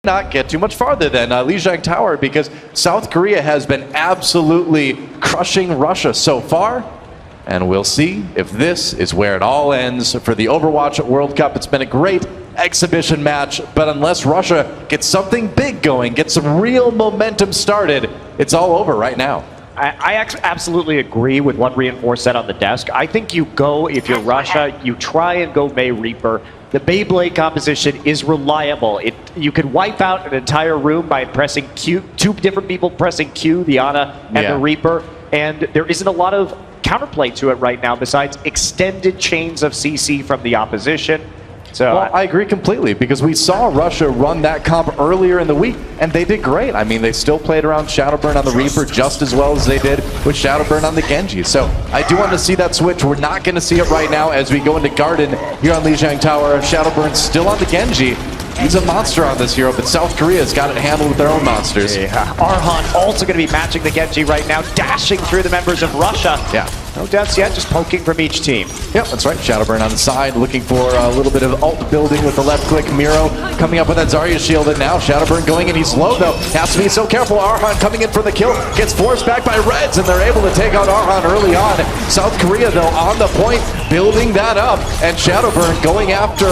not get too much farther than Lijiang Tower, because South Korea has been absolutely crushing Russia so far. And we'll see if this is where it all ends for the Overwatch World Cup. It's been a great exhibition match, but unless Russia gets something big going, get some real momentum started, it's all over right now. I absolutely agree with what Reinforced said on the desk. I think you go, if you're Russia, you try and go May Reaper. The Beyblade composition is reliable. You could wipe out an entire room by pressing Q, two different people pressing Q, the Ana and the Reaper, and there isn't a lot of counterplay to it right now besides extended chains of CC from the opposition. So well, I agree completely, because we saw Russia run that comp earlier in the week, and they did great. I mean, they still played around Shadowburn on the Reaper just as well as they did with Shadowburn on the Genji. So I do want to see that switch. We're not going to see it right now as we go into Garden here on Lijiang Tower. Shadowburn still on the Genji. He's a monster on this hero, but South Korea's got it handled with their own monsters. Yeah. Arhan also going to be matching the Genji right now, dashing through the members of Russia. Yeah. No deaths yet, just poking from each team. Yep, that's right. Shadowburn on the side, looking for a little bit of ult building with the left click. Miro coming up with that Zarya shield, and now Shadowburn going in. He's low, though. Has to be so careful. Arhan coming in for the kill. Gets forced back by Reds, and they're able to take out Arhan early on. South Korea, though, on the point, building that up. And Shadowburn going after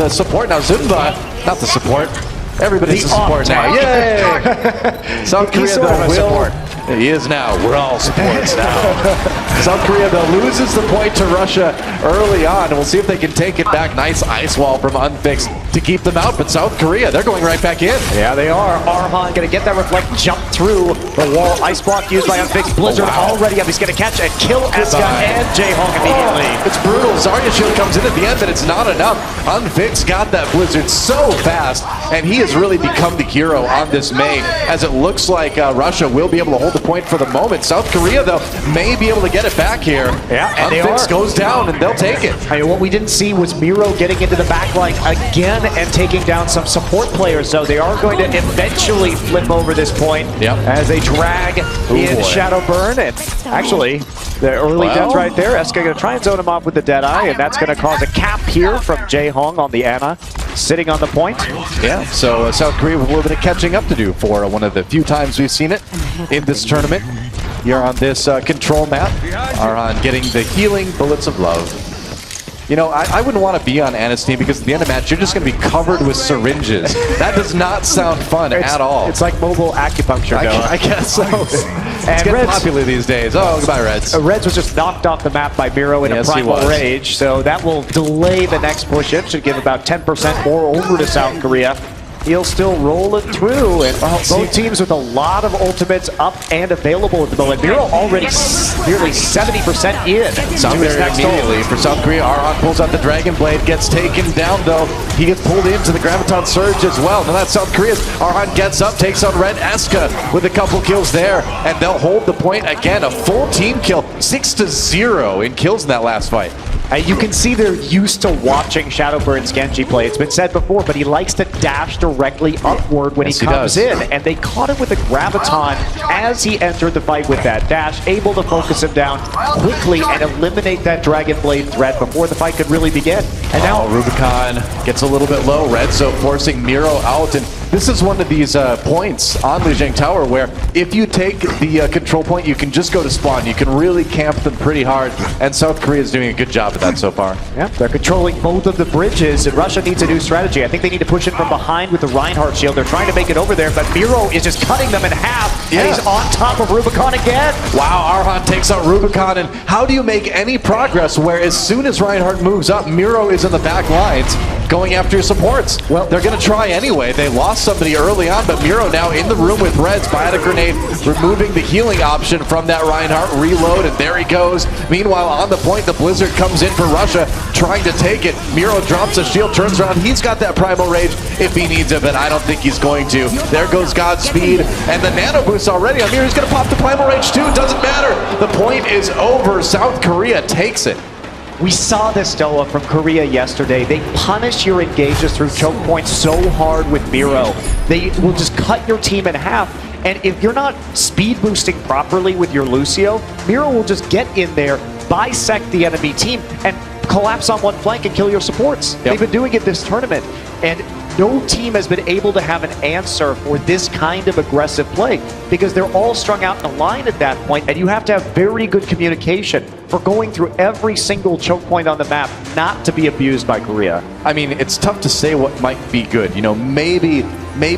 the support. Now, Zunba, not the support. Everybody's a support now. Yay! South Korea, though, will... He is now. We're all supports now. South Korea, though, loses the point to Russia early on, and we'll see if they can take it back. Nice ice wall from Unfixed to keep them out, but South Korea, they're going right back in. Yeah, they are. Arhan going to get that reflect, jump through the wall. Ice block used by Unfixed. Blizzard already up. He's going to catch and kill Eska and Jaehong immediately. It's brutal. Zarya shield comes in at the end, but it's not enough. Unfixed got that Blizzard so fast, and he has really become the hero on this May, as it looks like Russia will be able to hold the point for the moment. South Korea, though, may be able to get it back here. Yeah, and Unfixed goes down, and they'll take it. I mean, what we didn't see was Miro getting into the backline again and taking down some support players, so they are going to eventually flip over this point as they drag in Shadowburn. And actually, the early death right there. Eska going to try and zone him off with the Deadeye, and that's going to cause a cap here from Jaehong on the Ana, sitting on the point. Yeah, so South Korea with a little bit of catching up to do for one of the few times we've seen it in this tournament. Here on this control map, Arhan getting the healing bullets of love. You know, I wouldn't want to be on Ana's team, because at the end of the match, you're just going to be covered with syringes. That does not sound fun at all. It's like mobile acupuncture, I guess so. It's getting popular these days. Oh, goodbye, Reds. Reds was just knocked off the map by Miro in a primal rage, so that will delay the next push in. Should give about 10% more over to South Korea. He'll still roll it through, and both teams with a lot of ultimates up and available at the moment. Miro already nearly 70% in. South Korea immediately for South Korea. Arhan pulls out the Dragon Blade, gets taken down, though. He gets pulled into the Graviton Surge as well. Now that's South Korea's. Arhan gets up, takes on Red Eska with a couple kills there, and they'll hold the point again. A full team kill, 6-0 in kills in that last fight. You can see they're used to watching Shadowburn's Genji play. It's been said before, but he likes to dash directly upward when he comes in. And they caught him with a Graviton as he entered the fight with that dash, able to focus him down quickly and eliminate that Dragon Blade threat before the fight could really begin. And now Rubicon gets a little bit low. Redzo forcing Miro out, and this is one of these points on Lijiang Tower where if you take the control point, you can just go to spawn. You can really camp them pretty hard, and South Korea is doing a good job of that so far. Yeah, they're controlling both of the bridges, and Russia needs a new strategy. I think they need to push in from behind with the Reinhardt shield. They're trying to make it over there, but Miro is just cutting them in half, and he's on top of Rubicon again. Wow, Arhan takes out Rubicon, and how do you make any progress where as soon as Reinhardt moves up, Miro is in the back lines going after your supports? Well, they're going to try anyway. They lost somebody early on, but Miro now in the room with Reds, Biotic Grenade, removing the healing option from that Reinhardt reload, and there he goes. Meanwhile, on the point, the Blizzard comes in for Russia, trying to take it. Miro drops a shield, turns around. He's got that Primal Rage if he needs it, but I don't think he's going to. There goes Godspeed, and the Nano Boost already on Miro. He's going to pop the Primal Rage too. Doesn't matter. The point is over. South Korea takes it. We saw this, Noah, from Korea yesterday. They punish your engages through choke points so hard with Miro. They will just cut your team in half. And if you're not speed boosting properly with your Lucio, Miro will just get in there, bisect the enemy team, and collapse on one flank and kill your supports. They've been doing it this tournament. And no team has been able to have an answer for this kind of aggressive play because they're all strung out in a line at that point, and you have to have very good communication for going through every single choke point on the map not to be abused by Korea. I mean, it's tough to say what might be good. You know, maybe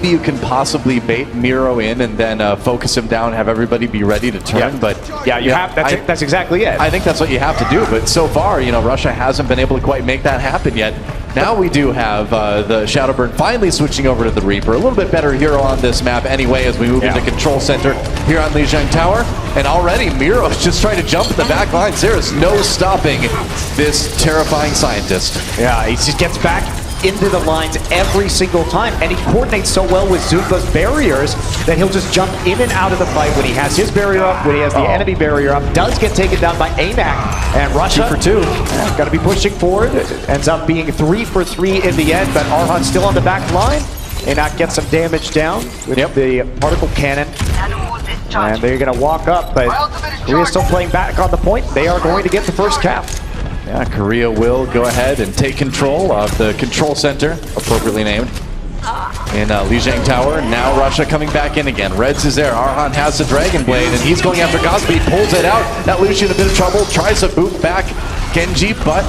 you can possibly bait Miro in and then focus him down, have everybody be ready to turn. But yeah, you have. That's exactly it. I think that's what you have to do. But so far, you know, Russia hasn't been able to quite make that happen yet. Now we do have the Shadowburn finally switching over to the Reaper. A little bit better hero on this map anyway as we move into Control Center here on Lijiang Tower. And already Miro is just trying to jump in the back lines. There is no stopping this terrifying scientist. Yeah, he just gets back into the lines every single time, and he coordinates so well with Zunba's barriers that he'll just jump in and out of the fight when he has his barrier up, when he has the enemy barrier up. Does get taken down by AMAC, and Russia 2 for 2. Got to be pushing forward. It ends up being 3 for 3 in the end, but Arhan still on the back line. AMAC gets some damage down with the particle cannon, and they're going to walk up, but Korea's still playing back on the point. They are going to get the first cap. Yeah, Korea will go ahead and take control of the control center, appropriately named, in Lijiang Tower. Now Russia coming back in again. Reds is there. Arhan has the Dragon Blade, and he's going after Godspeed. Pulls it out. That leaves you in a bit of trouble. Tries to boot back Genji, but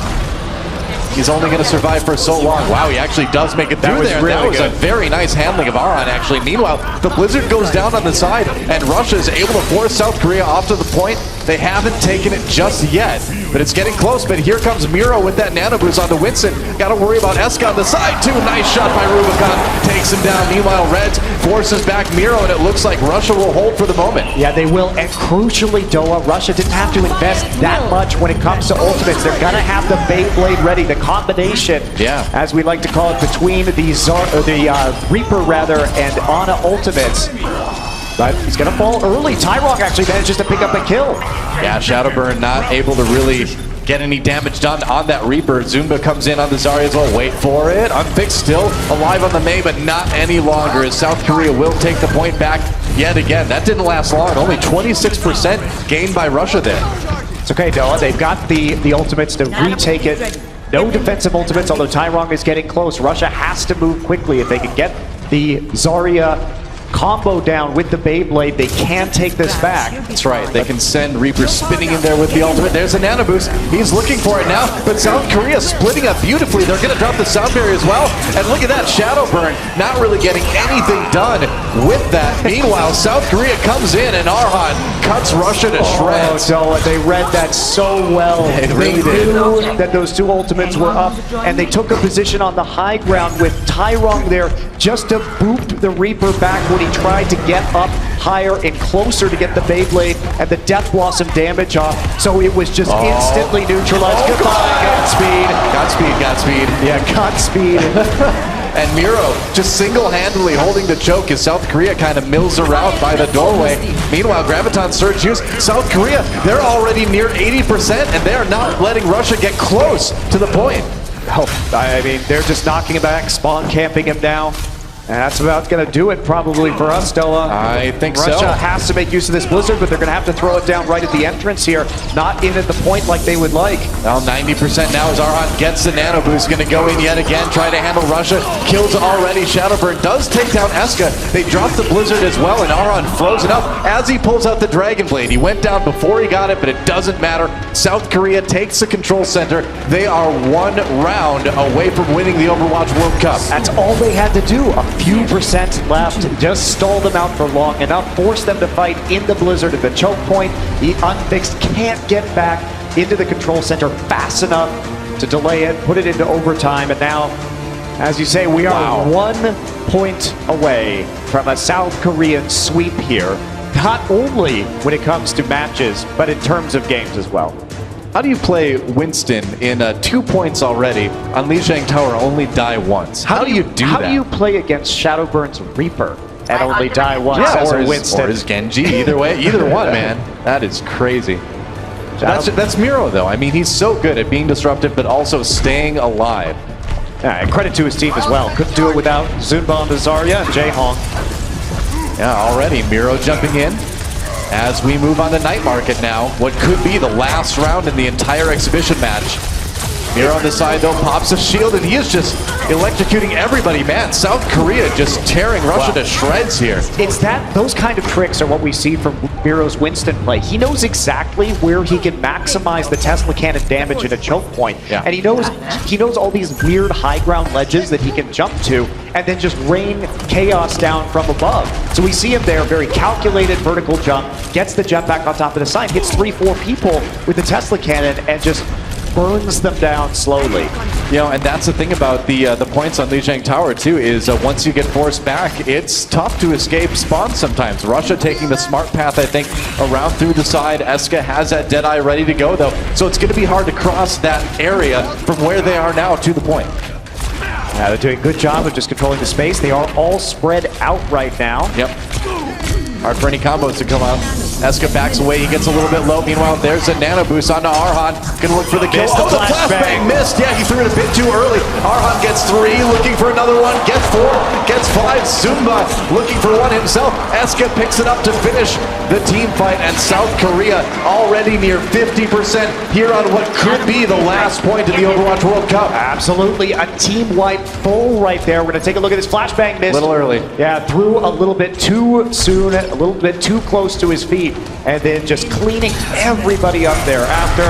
he's only going to survive for so long. Wow, he actually does make it through there. That was a very nice handling of Arhan, actually. Meanwhile, the Blizzard goes down on the side, and Russia is able to force South Korea off to the point. They haven't taken it just yet, but it's getting close. But here comes Miro with that nano boost onto Winston. Got to worry about Eska on the side, too. Nice shot by Rubicon. Takes him down. Meanwhile, Reds forces back Miro, and it looks like Russia will hold for the moment. Yeah, they will. And crucially, Doa, Russia didn't have to invest that much when it comes to ultimates. They're going to have the Beyblade ready. The combination, as we like to call it, between the Reaper, and Ana ultimates. But he's going to fall early. Tyrong actually manages to pick up a kill. Yeah, Shadowburn not able to really get any damage done on that Reaper. Zumba comes in on the Zarya as well. Wait for it. Unfixed still alive on the Mei, but not any longer as South Korea will take the point back yet again. That didn't last long. Only 26% gained by Russia there. It's okay, Noah. They've got the ultimates to retake it. No defensive ultimates, although Tyrong is getting close. Russia has to move quickly if they can get the Zarya combo down with the Beyblade. They can take this back. That's right. They can send Reaper spinning in there with the ultimate. There's a nano boost. He's looking for it now, but South Korea splitting up beautifully. They're going to drop the sound barrier as well. And look at that, Shadowburn not really getting anything done with that. Meanwhile, South Korea comes in and Arhan cuts Russia to shreds. So they read that so well. They really knew that those two ultimates were up, and they took a position on the high ground with Tyrong there just to boot the Reaper back when he tried to get up higher and closer to get the Beyblade and the Death Blossom damage off. So it was just instantly neutralized. Goodbye, Godspeed. Godspeed. Yeah, Godspeed. And Miro just single-handedly holding the choke as South Korea kind of mills around by the doorway. Meanwhile, Graviton Surge use. South Korea, they're already near 80%, and they are not letting Russia get close to the point. Oh, I mean, they're just knocking him back, spawn camping him down. And that's about going to do it probably for us, Stella. I think Russia so. has to make use of this Blizzard, but they're going to have to throw it down right at the entrance here. Not in at the point like they would like. Well, 90% now as Arhan gets the nano boost. Going to go in yet again, try to handle Russia. Kills already. Shadowburn does take down Eska. They drop the Blizzard as well, and Arhan frozen up as he pulls out the Dragon Blade. He went down before he got it, but it doesn't matter. South Korea takes the control center. They are 1 round away from winning the Overwatch World Cup. That's all they had to do. A few percent left. Just stall them out for long enough. Force them to fight in the Blizzard at the choke point. The Unfixed can't get back into the control center fast enough to delay it, put it into overtime, and now, as you say, we are 1 point away from a South Korean sweep here. Not only when it comes to matches, but in terms of games as well. How do you play Winston in 2 points already on Lijiang Tower, only die once? How do you do that? How do you play against Shadowburn's Reaper and only die once as a Winston? Or his Genji, either way, either one, man. That is crazy. That's Miro, though. I mean, he's so good at being disruptive, but also staying alive. Yeah, and credit to his team as well. Couldn't do it without Zunba and Zarya and Jaehong. Yeah, already Miro jumping in. As we move on to Night Market now, what could be the last round in the entire exhibition match. Miro on the side though pops a shield and he is just electrocuting everybody. Man, South Korea just tearing Russia to shreds here. It's those kind of tricks are what we see from Miro's Winston play. He knows exactly where he can maximize the Tesla cannon damage at a choke point. Yeah. And he knows all these weird high ground ledges that he can jump to and then just rain chaos down from above. So we see him there, very calculated vertical jump, gets the jetpack on top of the side, hits 3-4 people with the Tesla cannon and just burns them down slowly. You know, and that's the thing about the points on Lijiang Tower too, is once you get forced back, it's tough to escape spawn sometimes. Russia taking the smart path, I think, around through the side. Eska has that Deadeye ready to go though, so it's going to be hard to cross that area from where they are now to the point. Yeah, they're doing a good job of just controlling the space. They are all spread out right now. Yep. Hard for any combos to come out. Eska backs away, he gets a little bit low. Meanwhile, there's a nano boost onto Arhan. Gonna look for the kill. Oh, the flashbang missed! Yeah, he threw it a bit too early. Arhan gets 3, looking for another one, gets 4, gets 5. Zumba looking for one himself. Eska picks it up to finish the team fight, and South Korea already near 50% here on what could be the last point of the Overwatch World Cup. Absolutely, a team wipe full right there. We're gonna take a look at this flashbang miss. A little early. Yeah, threw a little bit too soon, a little bit too close to his feet, and then just cleaning everybody up there after.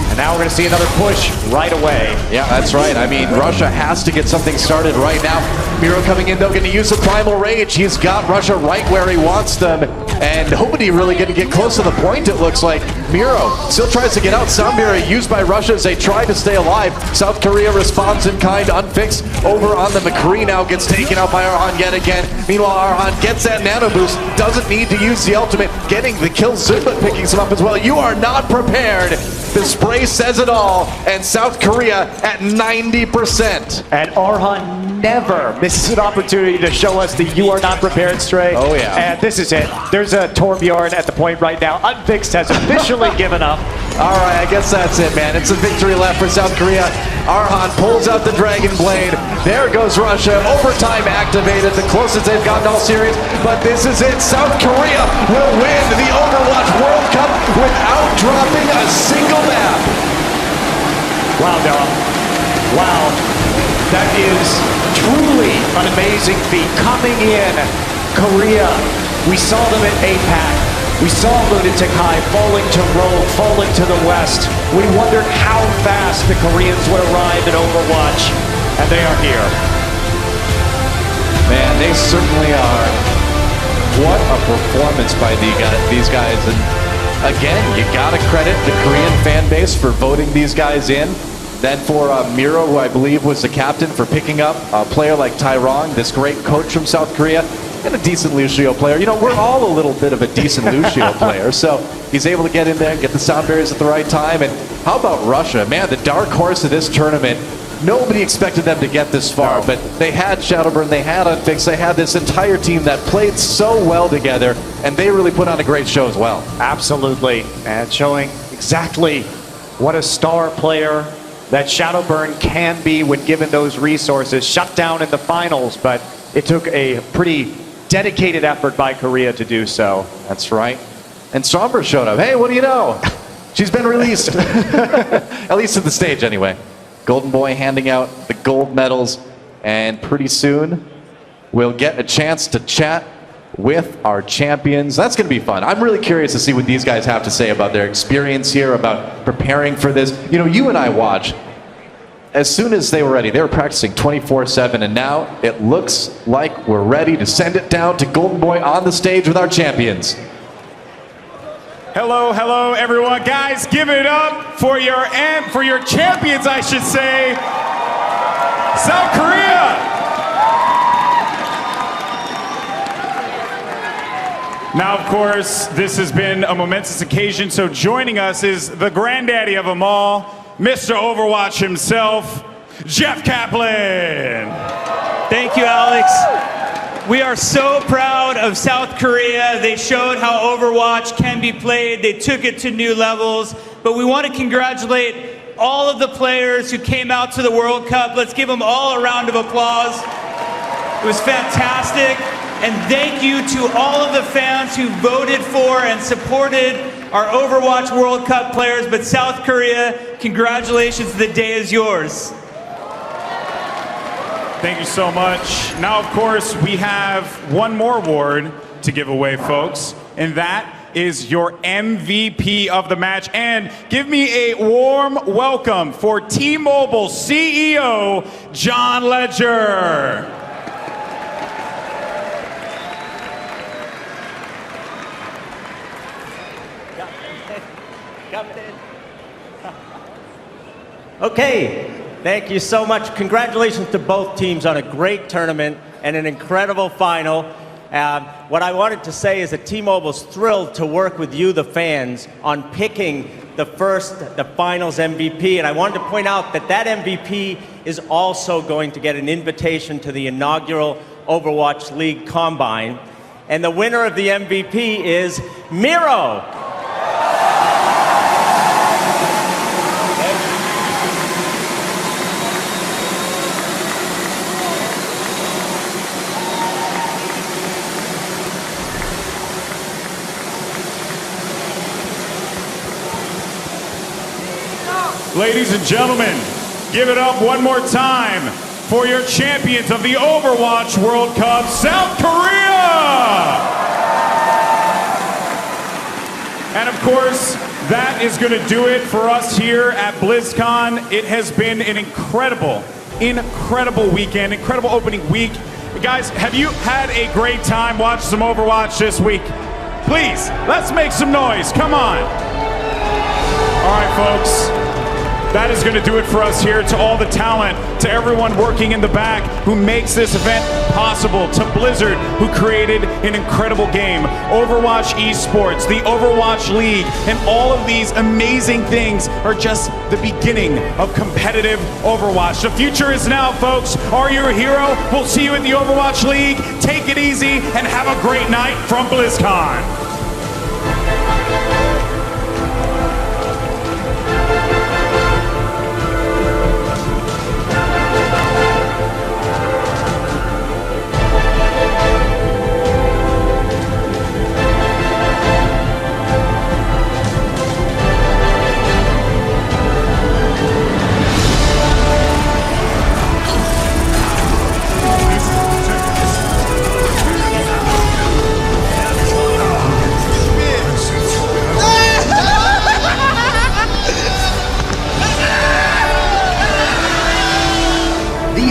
And now we're going to see another push right away. Yeah, that's right. I mean, Russia has to get something started right now. Miro coming in, though, going to use the Primal Rage. He's got Russia right where he wants them. And nobody really going to get close to the point, it looks like. Miro still tries to get out. Soundberry used by Russia as they try to stay alive. South Korea responds in kind, unfixed. Over on the McCree now, gets taken out by Arhan yet again. Meanwhile, Arhan gets that nano boost. Doesn't need to use the ultimate. Getting the kill, Zumba picking some up as well. You are not prepared. The spray says it all, and South Korea at 90%. And Arhan never misses an opportunity to show us the you are not prepared stray. Oh yeah. And this is it. There's a Torbjorn at the point right now. Unfixed has officially given up. All right, I guess that's it, man. It's a victory left for South Korea. Arhan pulls out the Dragon Blade. There goes Russia. Overtime activated, the closest they've gotten all series. But this is it. South Korea will win the Overwatch World Cup without dropping a single map. Wow, Noah. Wow. That is truly an amazing feat. Coming in, Korea. We saw them at APAC. We saw Lunatic High falling to Rogue, falling to the west. We wondered how fast the Koreans would arrive in Overwatch, and they are here. Man, they certainly are. What a performance by these guys. And again, you gotta credit the Korean fan base for voting these guys in. Then for Miro, who I believe was the captain, for picking up a player like Tyrong, this great coach from South Korea, and a decent Lucio player. You know, we're all a little bit of a decent Lucio player, so he's able to get in there and get the sound barriers at the right time. And how about Russia? Man, the dark horse of this tournament. Nobody expected them to get this far, but they had Shadowburn, they had Unfixed, they had this entire team that played so well together, and they really put on a great show as well. Absolutely, and showing exactly what a star player that Shadowburn can be when given those resources. Shut down in the finals, but it took a pretty dedicated effort by Korea to do so. That's right. And Stromberg showed up. Hey, what do you know? She's been released. At least at the stage, anyway. Golden Boy handing out the gold medals, and pretty soon we'll get a chance to chat with our champions. That's going to be fun. I'm really curious to see what these guys have to say about their experience here, about preparing for this. You know, you and I watch. As soon as they were ready, they were practicing 24/7, and now it looks like we're ready to send it down to Golden Boy on the stage with our champions. Hello, hello, everyone. Guys, give it up for your champions, I should say. South Korea. Now, of course, this has been a momentous occasion, so joining us is the granddaddy of them all, Mr. Overwatch himself, Jeff Kaplan. Thank you, Alex. We are so proud of South Korea. They showed how Overwatch can be played. They took it to new levels. But we want to congratulate all of the players who came out to the World Cup. Let's give them all a round of applause. It was fantastic. And thank you to all of the fans who voted for and supported our Overwatch World Cup players, but South Korea, congratulations, the day is yours. Thank you so much. Now, of course, we have one more award to give away, folks, and that is your MVP of the match. And give me a warm welcome for T-Mobile CEO, John Ledger. Okay, thank you so much. Congratulations to both teams on a great tournament and an incredible final. What I wanted to say is that T-Mobile's thrilled to work with you, the fans, on picking the finals MVP. And I wanted to point out that that MVP is also going to get an invitation to the inaugural Overwatch League Combine. And the winner of the MVP is Miro. Ladies and gentlemen, give it up one more time for your champions of the Overwatch World Cup, South Korea! And of course, that is going to do it for us here at BlizzCon. It has been an incredible weekend, incredible opening week. Guys, have you had a great time watching some Overwatch this week? Please, let's make some noise. Come on. All right, folks. That is going to do it for us here. To all the talent, to everyone working in the back who makes this event possible, to Blizzard who created an incredible game, Overwatch Esports, the Overwatch League, and all of these amazing things are just the beginning of competitive Overwatch. The future is now, folks. Are you a hero? We'll see you at the Overwatch League. Take it easy and have a great night from BlizzCon.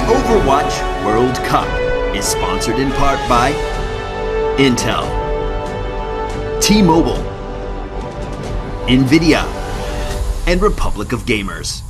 Overwatch World Cup is sponsored in part by Intel, T-Mobile, NVIDIA, and Republic of Gamers.